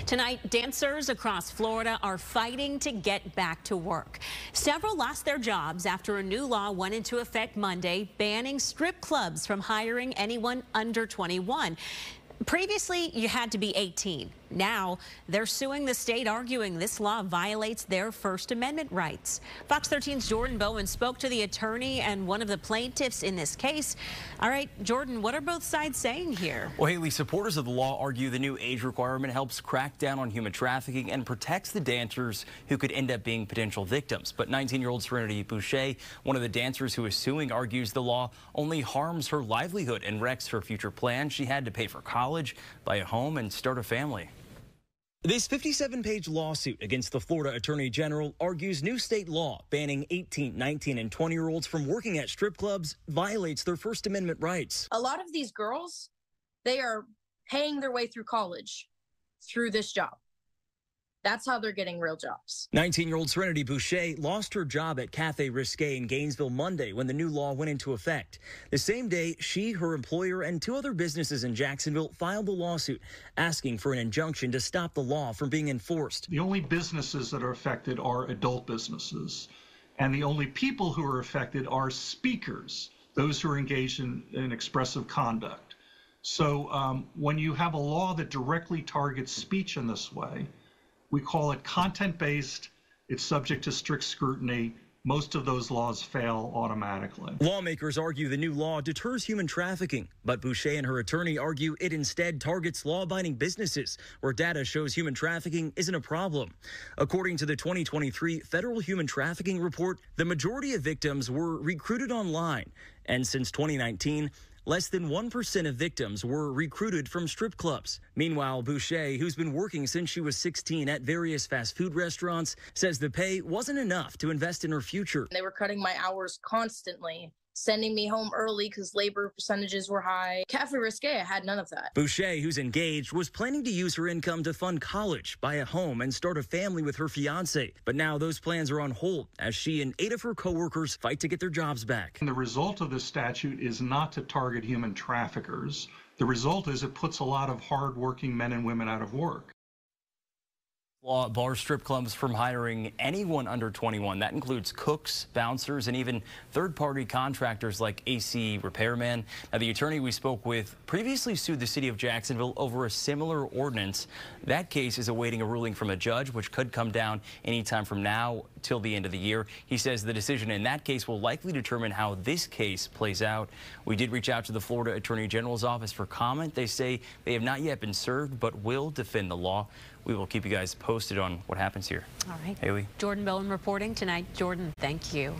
Tonight, dancers across Florida are fighting to get back to work. Several lost their jobs after a new law went into effect Monday, banning strip clubs from hiring anyone under 21. Previously, you had to be 18. Now, they're suing the state, arguing this law violates their First Amendment rights. Fox 13's Jordan Bowen spoke to the attorney and one of the plaintiffs in this case. All right, Jordan, what are both sides saying here? Well, Haley, supporters of the law argue the new age requirement helps crack down on human trafficking and protects the dancers who could end up being potential victims. But 19-year-old Serenity Boucher, one of the dancers who is suing, argues the law only harms her livelihood and wrecks her future plans. She had to pay for college, buy a home, and start a family. This 57-page lawsuit against the Florida Attorney General argues new state law banning 18, 19, and 20-year-olds from working at strip clubs violates their First Amendment rights. A lot of these girls, they are paying their way through college through this job. That's how they're getting real jobs. 19-year-old Serenity Boucher lost her job at Cafe Risque in Gainesville Monday when the new law went into effect. The same day, she, her employer, and two other businesses in Jacksonville filed the lawsuit, asking for an injunction to stop the law from being enforced. The only businesses that are affected are adult businesses, and the only people who are affected are speakers, those who are engaged in expressive conduct. So when you have a law that directly targets speech in this way, we call it content-based. It's subject to strict scrutiny. Most of those laws fail automatically. Lawmakers argue the new law deters human trafficking, but Boucher and her attorney argue it instead targets law-abiding businesses where data shows human trafficking isn't a problem. According to the 2023 Federal Human Trafficking Report, the majority of victims were recruited online, and since 2019, less than 1% of victims were recruited from strip clubs. Meanwhile, Boucher, who's been working since she was 16 at various fast food restaurants, says the pay wasn't enough to invest in her future. They were cutting my hours constantly, sending me home early because labor percentages were high. Cafe Risque, I had none of that. Boucher, who's engaged, was planning to use her income to fund college, buy a home, and start a family with her fiance. But now those plans are on hold as she and 8 of her coworkers fight to get their jobs back. And the result of this statute is not to target human traffickers. The result is it puts a lot of hardworking men and women out of work. Law bars strip clubs from hiring anyone under 21. That includes cooks, bouncers, and even third-party contractors like AC repairman. Now, the attorney we spoke with previously sued the city of Jacksonville over a similar ordinance. That case is awaiting a ruling from a judge, which could come down anytime from now till the end of the year. He says the decision in that case will likely determine how this case plays out. We did reach out to the Florida Attorney General's office for comment. They say they have not yet been served, but will defend the law. We will keep you guys posted on what happens here. All right. Haley. Jordan Bowen reporting tonight. Jordan, thank you.